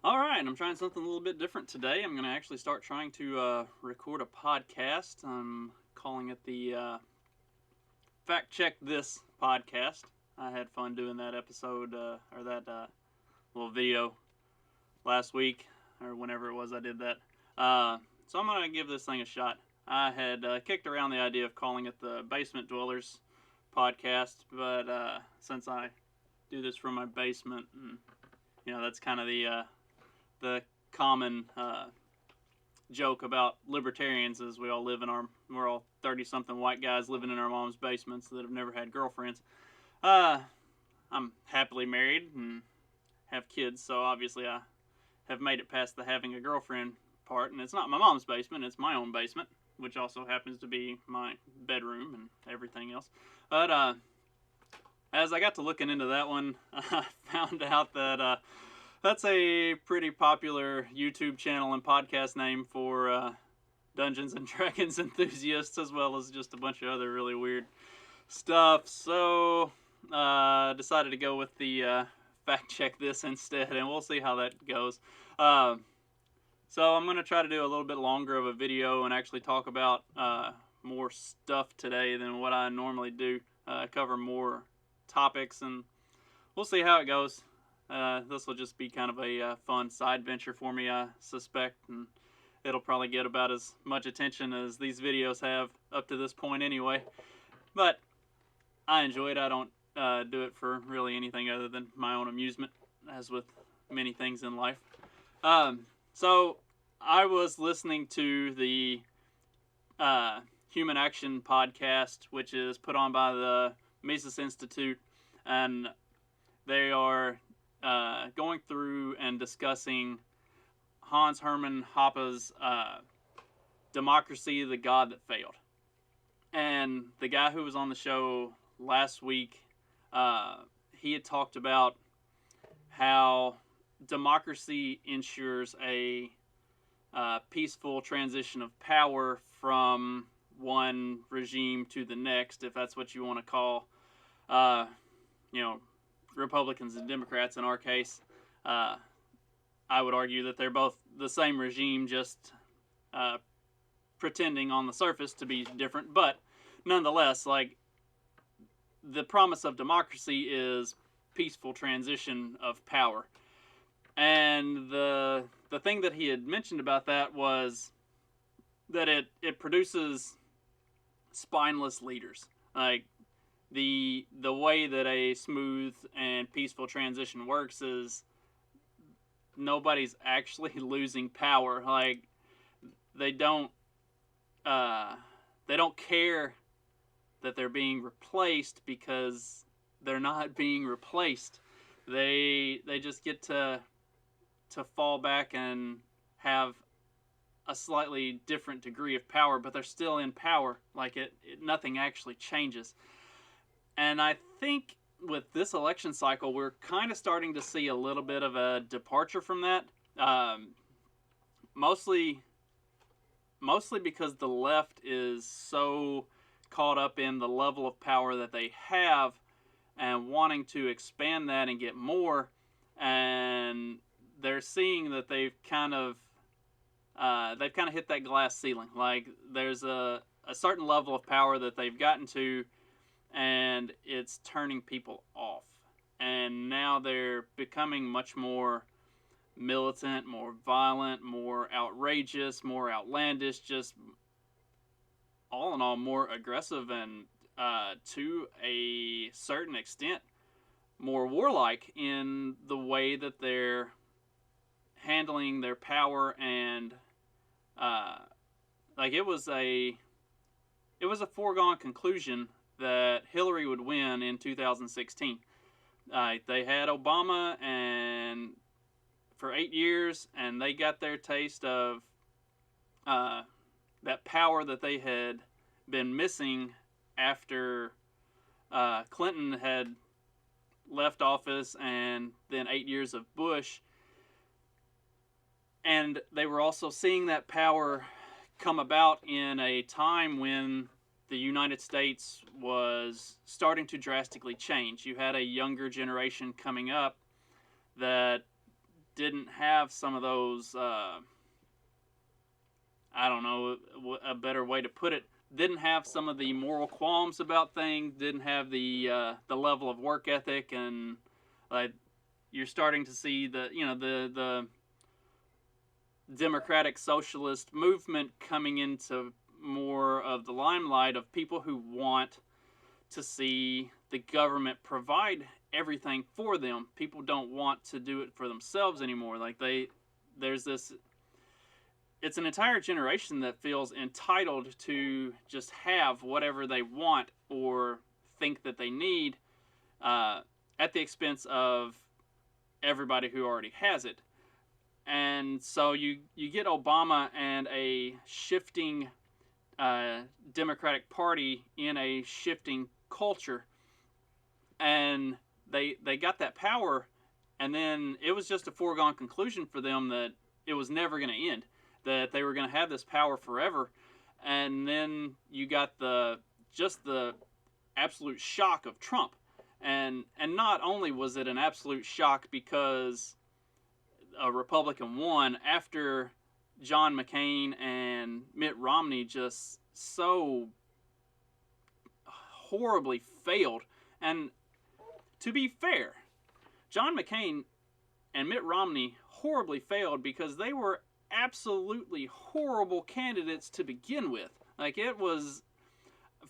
All right, I'm trying something a little bit different today. I'm going to actually start trying to record a podcast. I'm calling it the Fact Check This podcast. I had fun doing that episode or that little video last week or whenever it was I did that. So I'm going to give this thing a shot. I had kicked around the idea of calling it the Basement Dwellers podcast, but since I do this from my basement, and that's kind of the common joke about libertarians is we're all 30 something white guys living in our mom's basements that have never had girlfriends. I'm happily married and have kids, so obviously I have made it past the having a girlfriend part, and it's not my mom's basement, it's my own basement, which also happens to be my bedroom and everything else. But as I got to looking into that one, I found out that that's a pretty popular YouTube channel and podcast name for Dungeons and Dragons enthusiasts, as well as just a bunch of other really weird stuff. So decided to go with the Fact Check This instead, and we'll see how that goes. So I'm going to try to do a little bit longer of a video and actually talk about more stuff today than what I normally do. Cover more topics, and we'll see how it goes. This will just be kind of a fun side venture for me, I suspect, and it'll probably get about as much attention as these videos have up to this point anyway. But I enjoy it. I don't do it for really anything other than my own amusement, as with many things in life. So I was listening to the Human Action podcast, which is put on by the Mises Institute, and they are going through and discussing Hans Hermann Hoppe's Democracy, the God That Failed. And the guy who was on the show last week, he had talked about how democracy ensures a peaceful transition of power from one regime to the next, if that's what you want to call, Republicans and Democrats in our case. I would argue that they're both the same regime, just pretending on the surface to be different. But nonetheless, the promise of democracy is peaceful transition of power. And the thing that he had mentioned about that was that it produces spineless leaders. Like the way that a smooth and peaceful transition works is nobody's actually losing power. Like they don't care that they're being replaced because they're not being replaced. They just get to fall back and have a slightly different degree of power, but they're still in power. Like nothing actually changes. And I think with this election cycle, we're kind of starting to see a little bit of a departure from that. Mostly because the left is so caught up in the level of power that they have and wanting to expand that and get more, and they're seeing that they've kind of hit that glass ceiling. Like there's a certain level of power that they've gotten to, and it's turning people off. And now they're becoming much more militant, more violent, more outrageous, more outlandish, just all in all more aggressive, and to a certain extent more warlike in the way that they're handling their power. And it was a foregone conclusion that Hillary would win in 2016. They had Obama and for 8 years, and they got their taste of that power that they had been missing after Clinton had left office, and then 8 years of Bush. And they were also seeing that power come about in a time when the United States was starting to drastically change. You had a younger generation coming up that didn't have some of those, I don't know a better way to put it, didn't have some of the moral qualms about things, didn't have the level of work ethic, and like you're starting to see the democratic socialist movement coming into more of the limelight of people who want to see the government provide everything for them. People don't want to do it for themselves anymore. Like there's this, it's an entire generation that feels entitled to just have whatever they want or think that they need, at the expense of everybody who already has it. And so you get Obama and a shifting Democratic Party in a shifting culture, and they got that power, and then it was just a foregone conclusion for them that it was never going to end, that they were going to have this power forever. And then you got the absolute shock of Trump, and not only was it an absolute shock because a Republican won after John McCain and Mitt Romney just so horribly failed. And to be fair, John McCain and Mitt Romney horribly failed because they were absolutely horrible candidates to begin with. Like, it was,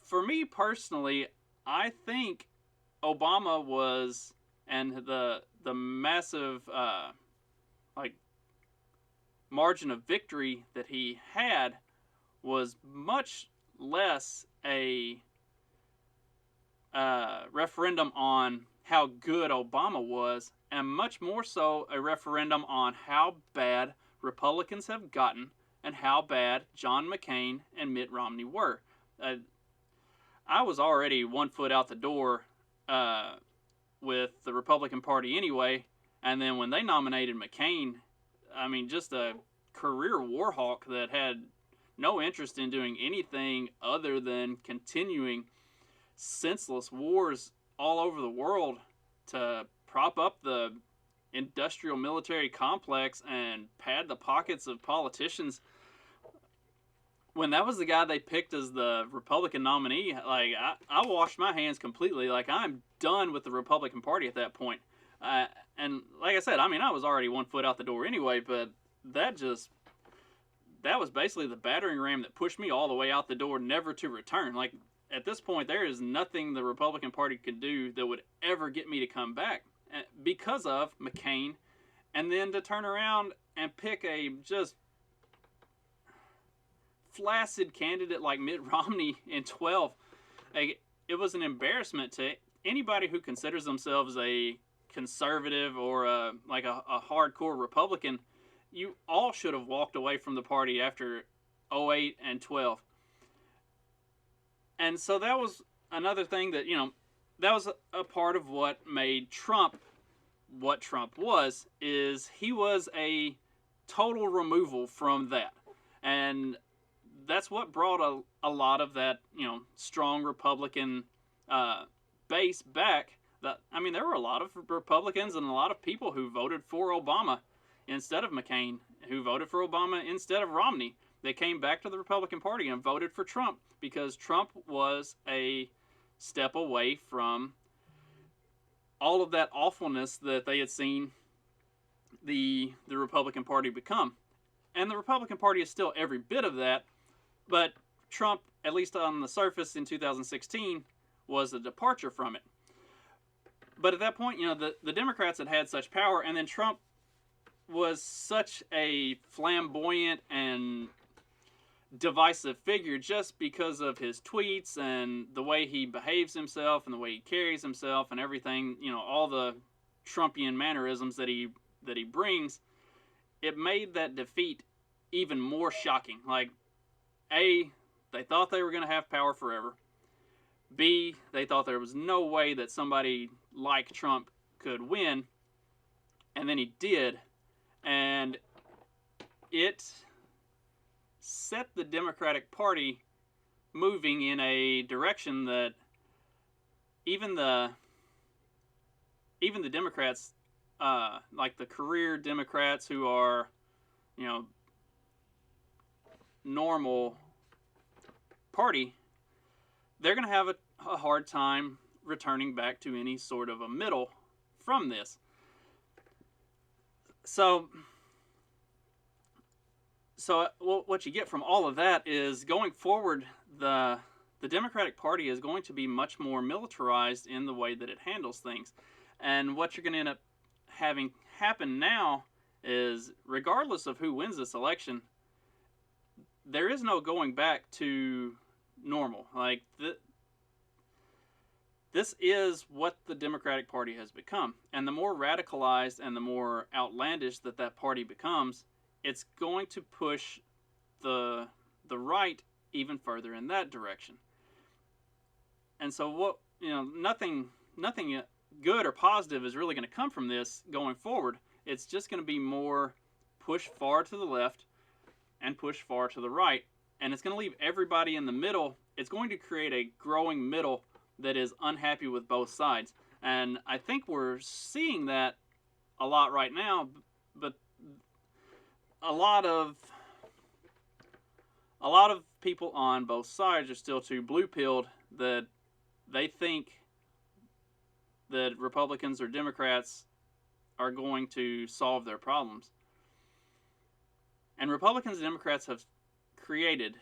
for me personally, I think Obama was, and the massive margin of victory that he had was much less a referendum on how good Obama was, and much more so a referendum on how bad Republicans have gotten and how bad John McCain and Mitt Romney were. I was already 1 foot out the door with the Republican Party anyway, and then when they nominated McCain, I mean, just a career war hawk that had no interest in doing anything other than continuing senseless wars all over the world to prop up the industrial military complex and pad the pockets of politicians. When that was the guy they picked as the Republican nominee, like, I washed my hands completely. Like, I'm done with the Republican Party at that point. And like I said, I mean, I was already 1 foot out the door anyway, but that was basically the battering ram that pushed me all the way out the door, never to return. Like, at this point, there is nothing the Republican Party could do that would ever get me to come back because of McCain, and then to turn around and pick a just flaccid candidate like Mitt Romney in 12. Like, it was an embarrassment to anybody who considers themselves a conservative or a hardcore Republican. You all should have walked away from the party after 08 and 12. And so that was another thing that, that was a part of what made Trump what Trump was, is he was a total removal from that. And that's what brought a lot of that, strong Republican base back. I mean, there were a lot of Republicans and a lot of people who voted for Obama instead of McCain, who voted for Obama instead of Romney. They came back to the Republican Party and voted for Trump because Trump was a step away from all of that awfulness that they had seen the Republican Party become. And the Republican Party is still every bit of that, but Trump, at least on the surface in 2016, was a departure from it. But at that point, the Democrats had such power, and then Trump was such a flamboyant and divisive figure just because of his tweets and the way he behaves himself and the way he carries himself and everything, all the Trumpian mannerisms that he brings. It made that defeat even more shocking. Like, A, they thought they were going to have power forever. B, they thought there was no way that somebody like Trump could win. And then he did. And it set the Democratic Party moving in a direction that even the Democrats like the career Democrats who are, you know, normal party, they're going to have a hard time returning back to any sort of a middle from this. So what you get from all of that is going forward, the Democratic Party is going to be much more militarized in the way that it handles things. And what you're going to end up having happen now is, regardless of who wins this election, there is no going back to normal. Like, this is what the Democratic Party has become. And the more radicalized and the more outlandish that party becomes, it's going to push the right even further in that direction. And so nothing good or positive is really going to come from this going forward. It's just going to be more push far to the left and push far to the right, and it's going to leave everybody in the middle. It's going to create a growing middle that is unhappy with both sides, and I think we're seeing that a lot right now. But a lot of people on both sides are still too blue-pilled that they think that Republicans or Democrats are going to solve their problems. And Republicans and Democrats have created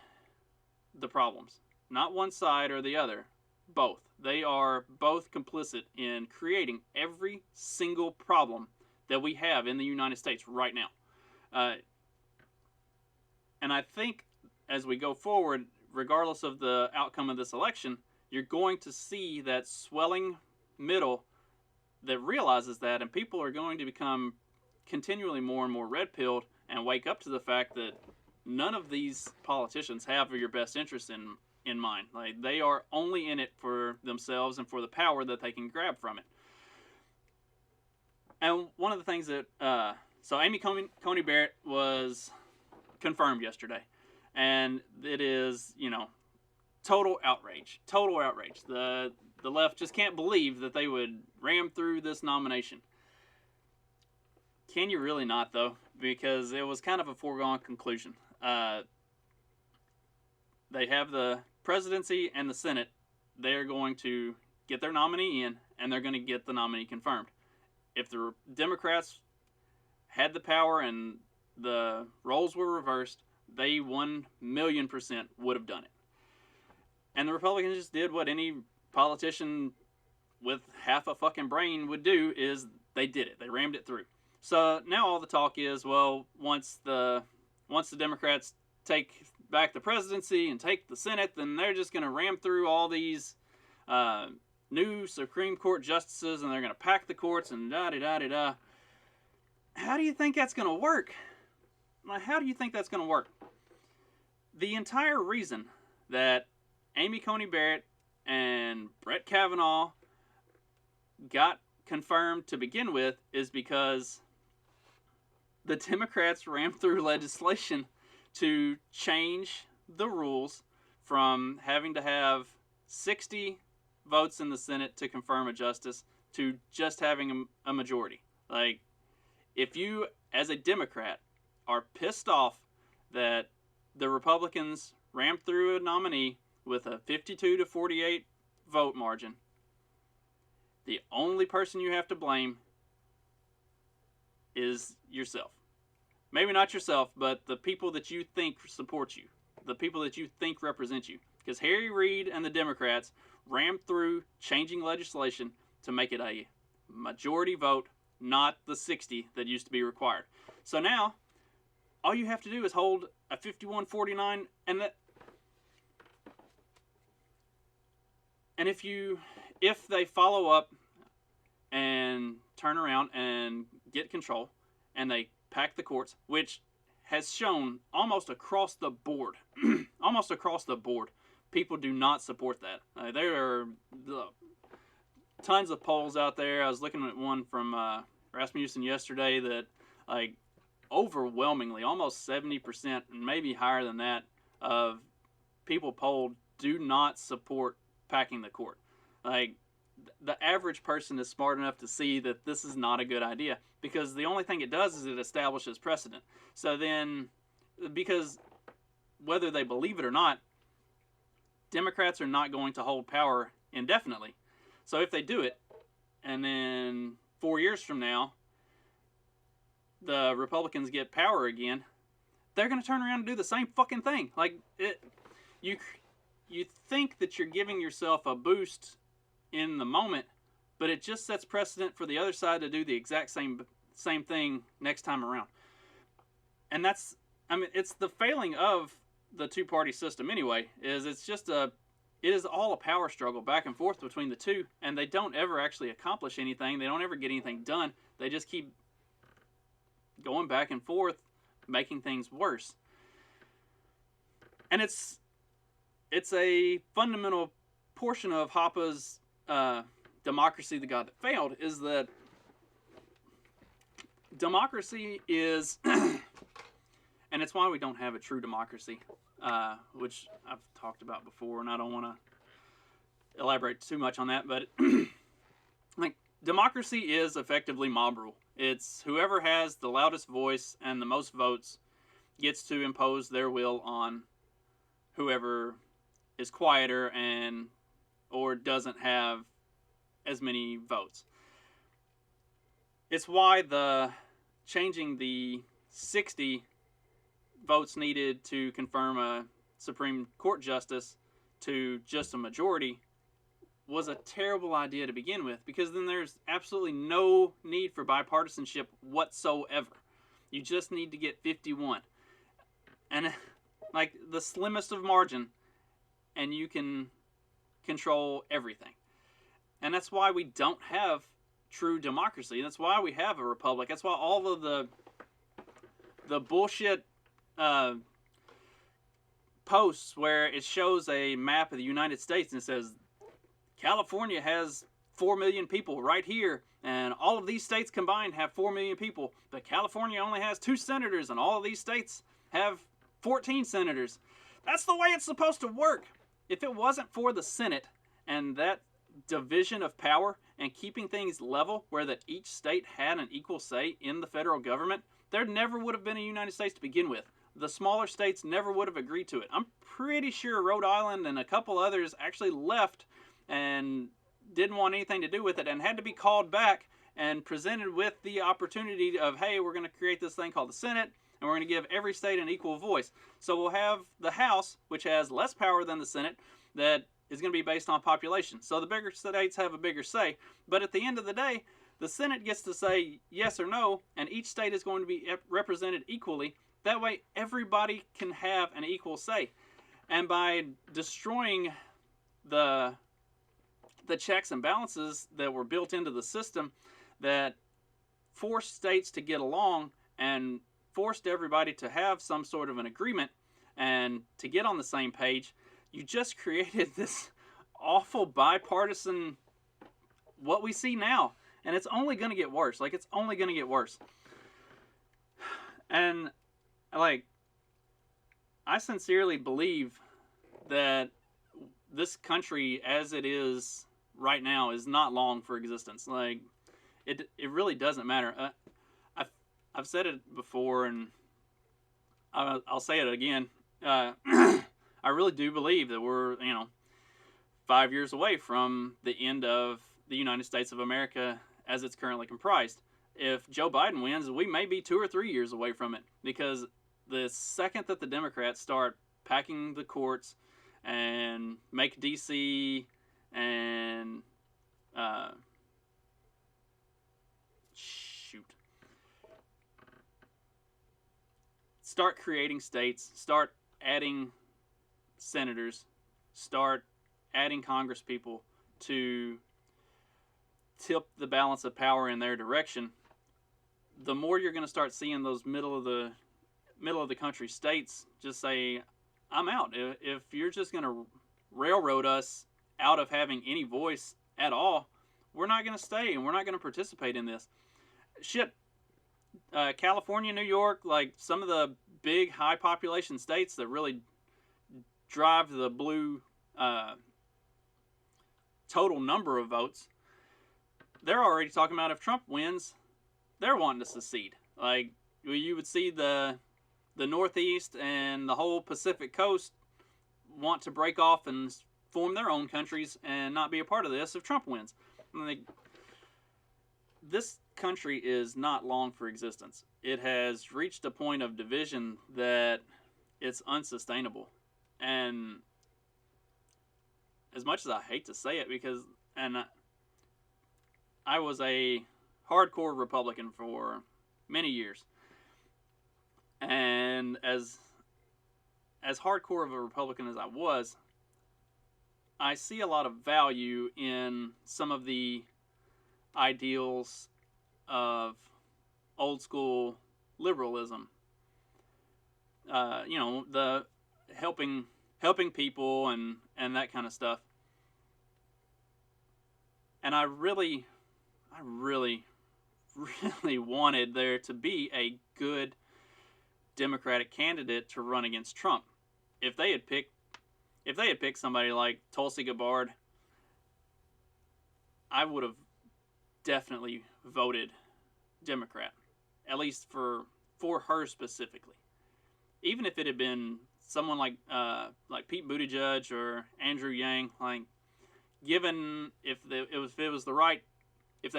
the problems. Not one side or the other. Both. They are both complicit in creating every single problem that we have in the United States right now. And I think as we go forward, regardless of the outcome of this election, you're going to see that swelling middle that realizes that, and people are going to become continually more and more red-pilled and wake up to the fact that none of these politicians have your best interest in mind. Like, they are only in it for themselves and for the power that they can grab from it. And one of the things that so Amy Coney Barrett was confirmed yesterday, and it is, total outrage. The left just can't believe that they would ram through this nomination. Can you really not, though? Because it was kind of a foregone conclusion. They have the presidency and the Senate. They're going to get their nominee in, and they're going to get the nominee confirmed. If the Democrats had the power and the roles were reversed, they 1,000,000% would have done it. And the Republicans just did what any politician with half a fucking brain would do, is they did it. They rammed it through. So now all the talk is, well, once the Democrats take back the presidency and take the Senate, then they're just going to ram through all these new Supreme Court justices, and they're going to pack the courts and da-da-da-da-da. How do you think that's going to work? How do you think that's going to work? The entire reason that Amy Coney Barrett and Brett Kavanaugh got confirmed to begin with is because the Democrats rammed through legislation to change the rules from having to have 60 votes in the Senate to confirm a justice to just having a majority. Like, if you, as a Democrat, are pissed off that the Republicans rammed through a nominee with a 52 to 48 vote margin, the only person you have to blame is yourself. Maybe not yourself, but the people that you think support you, the people that you think represent you. Because Harry Reid and the Democrats rammed through changing legislation to make it a majority vote, not the 60 that used to be required. So now, all you have to do is hold a 51-49, and if they follow up and turn around and get control, and they pack the courts, which has shown almost across the board, people do not support that. There are tons of polls out there. I was looking at one from Rasmussen yesterday that, like, overwhelmingly, almost 70%, and maybe higher than that, of people polled do not support packing the court. Like, the average person is smart enough to see that this is not a good idea, because the only thing it does is it establishes precedent. So then, because whether they believe it or not, Democrats are not going to hold power indefinitely. So if they do it, and then 4 years from now, the Republicans get power again, they're going to turn around and do the same fucking thing. Like, you think that you're giving yourself a boost in the moment, but it just sets precedent for the other side to do the exact same thing next time around. And that's, I mean, it's the failing of the two-party system anyway, is it is all a power struggle back and forth between the two, and they don't ever actually accomplish anything. They don't ever get anything done. They just keep going back and forth, making things worse. And it's a fundamental portion of Hoppe's Democracy, the God That Failed, is that democracy is, and it's why we don't have a true democracy, which I've talked about before, and I don't want to elaborate too much on that, but like, democracy is effectively mob rule. It's whoever has the loudest voice and the most votes gets to impose their will on whoever is quieter and or doesn't have as many votes. It's why changing the 60 votes needed to confirm a Supreme Court justice to just a majority was a terrible idea to begin with, because then there's absolutely no need for bipartisanship whatsoever. You just need to get 51. And like the slimmest of margin, and you can control everything. And that's why we don't have true democracy. That's why we have a republic. That's why all of the bullshit posts where it shows a map of the United States and it says California has 4 million people right here, and all of these states combined have 4 million people, but California only has 2 senators, and all of these states have 14 senators. That's the way it's supposed to work. If it wasn't for the Senate and that division of power and keeping things level where that each state had an equal say in the federal government, there never would have been a United States to begin with. The smaller states never would have agreed to it. I'm pretty sure Rhode Island and a couple others actually left and didn't want anything to do with it and had to be called back and presented with the opportunity of, hey, we're going to create this thing called the Senate, and we're going to give every state an equal voice. So we'll have the House, which has less power than the Senate, that is going to be based on population. So the bigger states have a bigger say. But at the end of the day, the Senate gets to say yes or no, and each state is going to be represented equally. That way, everybody can have an equal say. And by destroying the checks and balances that were built into the system that forced states to get along and forced everybody to have some sort of an agreement and to get on the same page, you just created this awful bipartisan, what we see now. And it's only going to get worse. Like, it's only going to get worse. And, like, I sincerely believe that this country, as it is right now, is not long for existence. Like, it really doesn't matter. I've said it before, and I'll say it again. I really do believe that we're, 5 years away from the end of the United States of America as it's currently comprised. If Joe Biden wins, we may be 2 or 3 years away from it, because the second that the Democrats start packing the courts and make D.C. and start creating states, start adding senators, start adding Congress people to tip the balance of power in their direction, the more you're going to start seeing those middle of the country states just say, I'm out. If you're just going to railroad us out of having any voice at all, we're not going to stay and we're not going to participate in this. Shit, California, New York, like some of the big high population states that really drive the blue total number of votes, they're already talking about if Trump wins, they're wanting to secede. Like, you would see the Northeast and the whole Pacific coast want to break off and form their own countries and not be a part of this if Trump wins. This country is not long for existence. It has reached a point of division that it's unsustainable. And as much as I hate to say it, I was a hardcore Republican for many years. And as hardcore of a Republican as I was, I see a lot of value in some of the ideals of old school liberalism. The helping people and that kind of stuff. And I really wanted there to be a good Democratic candidate to run against Trump. If they had picked somebody like Tulsi Gabbard, I would have definitely voted Democrat, at least for her specifically. Even if it had been someone like Pete Buttigieg or Andrew Yang, like, given if they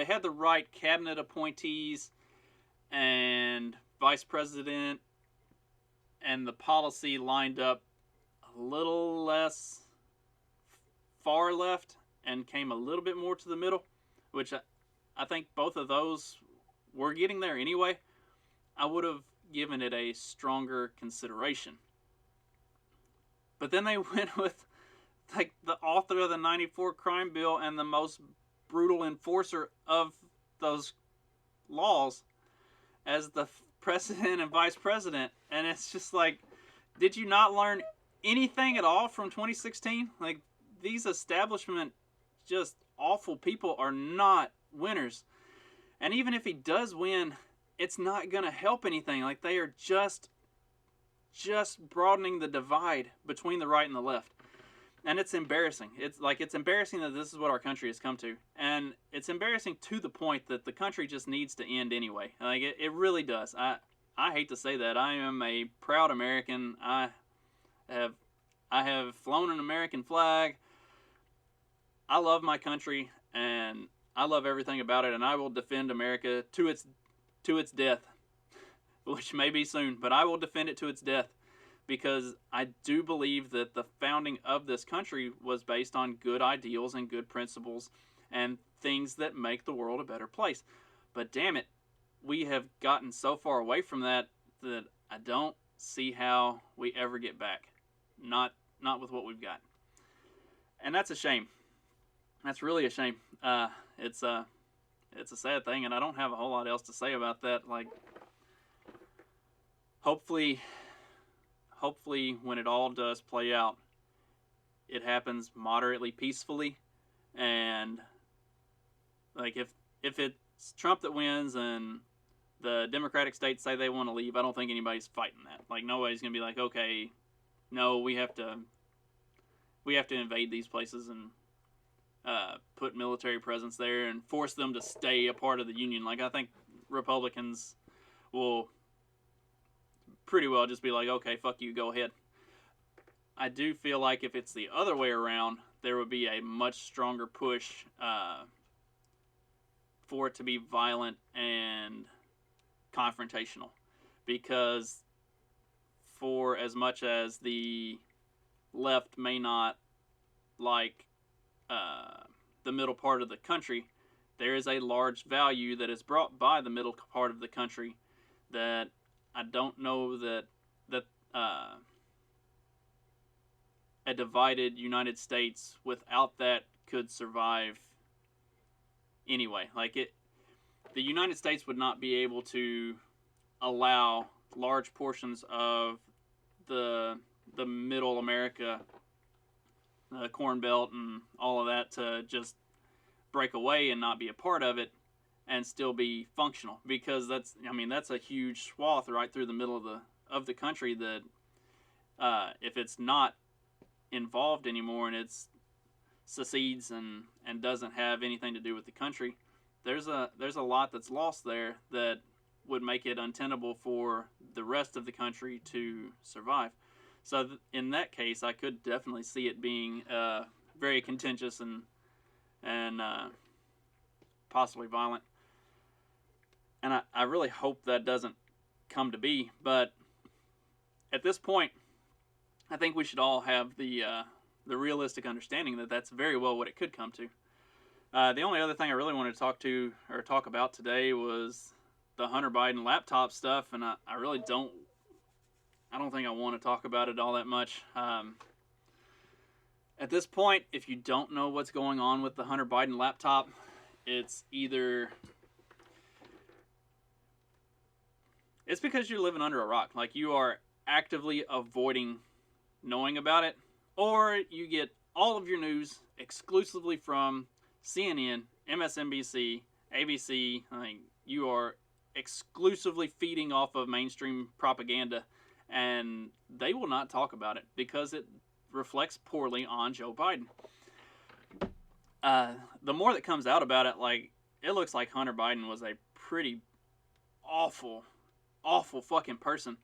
had the right cabinet appointees and vice president and the policy lined up a little less far left and came a little bit more to the middle, which I think both of those were getting there anyway, I would have given it a stronger consideration. But then they went with like the author of the 94 crime bill and the most brutal enforcer of those laws as the president and vice president. And it's just like, did you not learn anything at all from 2016? Like, these establishment just awful people are not winners. And even if he does win, it's not going to help anything. Like, they are just broadening the divide between the right and the left. And it's embarrassing. It's embarrassing that this is what our country has come to. And it's embarrassing to the point that the country just needs to end anyway. Like, it really does. I hate to say that. I am a proud American. I have flown an American flag. I love my country, and I love everything about it, and I will defend America to its death, which may be soon, but I will defend it to its death, because I do believe that the founding of this country was based on good ideals and good principles and things that make the world a better place. But damn it, we have gotten so far away from that I don't see how we ever get back. Not with what we've got. And that's a shame. That's really a shame. It's a sad thing, and I don't have a whole lot else to say about that. Like, hopefully when it all does play out, it happens moderately peacefully, and like if it's Trump that wins and the Democratic states say they want to leave, I don't think anybody's fighting that. Like, nobody's gonna be like, okay, no, we have to invade these places and put military presence there and force them to stay a part of the union. Like, I think Republicans will pretty well just be like, okay, fuck you, go ahead. I do feel like if it's the other way around, there would be a much stronger push for it to be violent and confrontational. Because for as much as the left may not like the middle part of the country, there is a large value that is brought by the middle part of the country that I don't know that a divided United States without that could survive anyway. Like, the United States would not be able to allow large portions of the middle America, the Corn Belt and all of that, to just break away and not be a part of it and still be functional, because that's a huge swath right through the middle of the country that if it's not involved anymore and it's secedes and doesn't have anything to do with the country, there's a lot that's lost there that would make it untenable for the rest of the country to survive. So in that case, I could definitely see it being very contentious and possibly violent. And I really hope that doesn't come to be. But at this point, I think we should all have the realistic understanding that that's very well what it could come to. The only other thing I really wanted to talk about today was the Hunter Biden laptop stuff, and I really don't think I want to talk about it all that much. At this point, if you don't know what's going on with the Hunter Biden laptop, it's because you're living under a rock. Like, you are actively avoiding knowing about it, or you get all of your news exclusively from CNN, MSNBC, ABC. Like, you are exclusively feeding off of mainstream propaganda, and they will not talk about it because it reflects poorly on Joe Biden. The more that comes out about it, like, it looks like Hunter Biden was a pretty awful fucking person.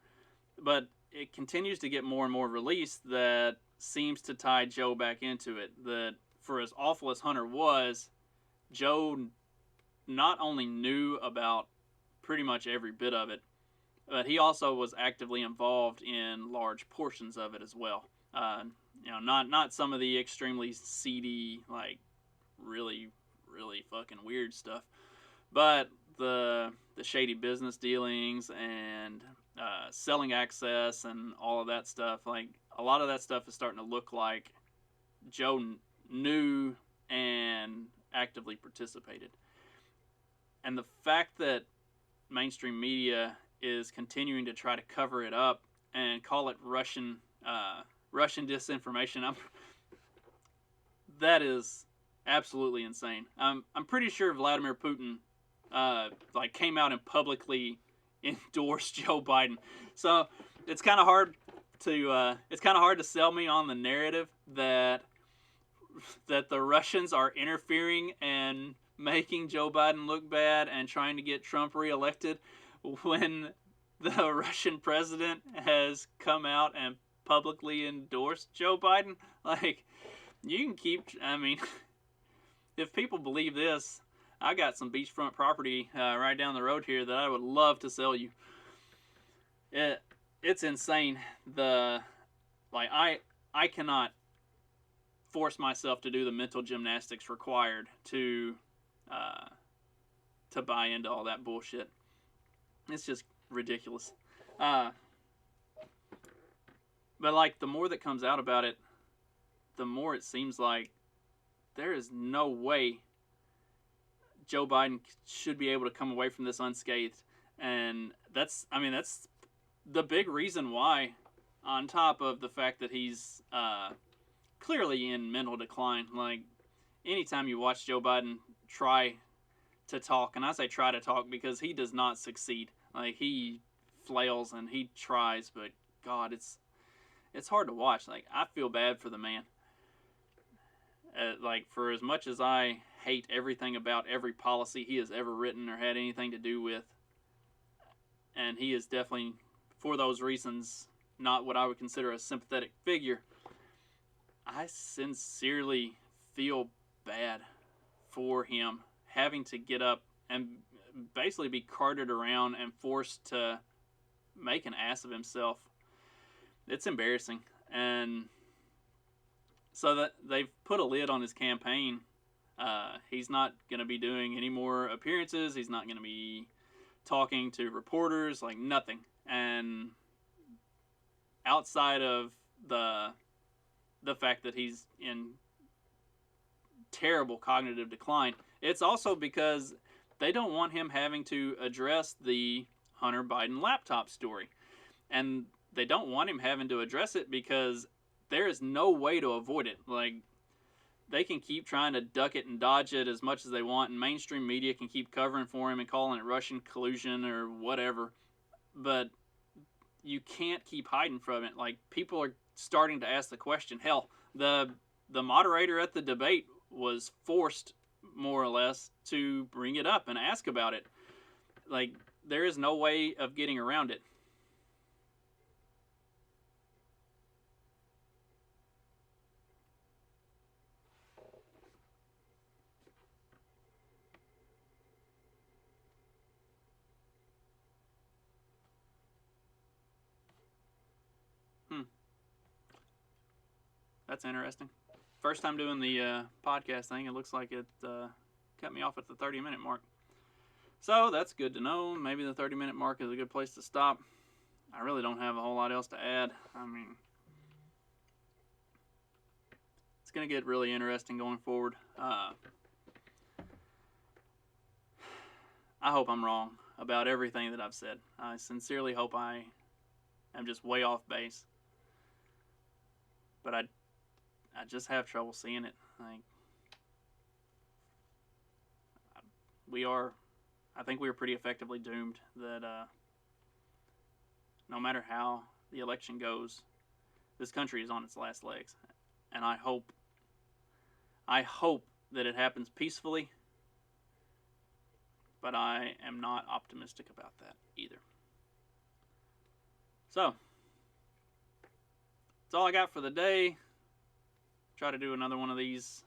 But it continues to get more and more released that seems to tie Joe back into it. That for as awful as Hunter was, Joe not only knew about pretty much every bit of it, but he also was actively involved in large portions of it as well. Not some of the extremely seedy, like, really fucking weird stuff, but the shady business dealings and selling access and all of that stuff. Like, a lot of that stuff is starting to look like Joe knew and actively participated. And the fact that mainstream media is continuing to try to cover it up and call it Russian disinformation, that is absolutely insane. I'm pretty sure Vladimir Putin came out and publicly endorsed Joe Biden. So it's kind of hard to sell me on the narrative that the Russians are interfering and making Joe Biden look bad and trying to get Trump reelected when the Russian president has come out and publicly endorsed Joe Biden. Like, you can keep, if people believe this, I got some beachfront property right down the road here that I would love to sell you. It's insane. I cannot force myself to do the mental gymnastics required to buy into all that bullshit. It's just ridiculous. But like, the more that comes out about it, the more it seems like there is no way Joe Biden should be able to come away from this unscathed. And that's the big reason why, on top of the fact that he's clearly in mental decline. Like, anytime you watch Joe Biden try to talk, and I say try to talk because he does not succeed. Like, he flails and he tries, but God, it's hard to watch. Like, I feel bad for the man. For as much as I hate everything about every policy he has ever written or had anything to do with, and he is definitely, for those reasons, not what I would consider a sympathetic figure, I sincerely feel bad for him having to get up and basically be carted around and forced to make an ass of himself. It's embarrassing. And so that they've put a lid on his campaign. He's not going to be doing any more appearances. He's not going to be talking to reporters, like nothing. And outside of the fact that he's in terrible cognitive decline, it's also because they don't want him having to address the Hunter Biden laptop story. And they don't want him having to address it because there is no way to avoid it. Like, they can keep trying to duck it and dodge it as much as they want, and mainstream media can keep covering for him and calling it Russian collusion or whatever. But you can't keep hiding from it. Like, people are starting to ask the question. Hell, the the moderator at the debate was forced, more or less, to bring it up and ask about it. Like, there is no way of getting around it. That's interesting. First time doing the podcast thing, it looks like it cut me off at the 30-minute mark. So that's good to know. Maybe the 30-minute mark is a good place to stop. I really don't have a whole lot else to add. I mean, it's going to get really interesting going forward. I hope I'm wrong about everything that I've said. I sincerely hope I am just way off base. But I just have trouble seeing it. Like, I think we are pretty effectively doomed that no matter how the election goes, this country is on its last legs. And I hope that it happens peacefully, but I am not optimistic about that either. So, that's all I got for the day. Try to do another one of these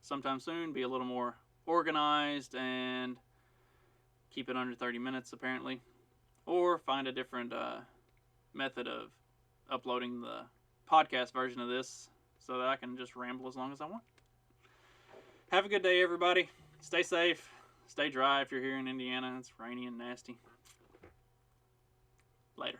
sometime soon. Be a little more organized and keep it under 30 minutes, apparently. Or find a different method of uploading the podcast version of this so that I can just ramble as long as I want. Have a good day, everybody. Stay safe. Stay dry if you're here in Indiana. It's rainy and nasty. Later.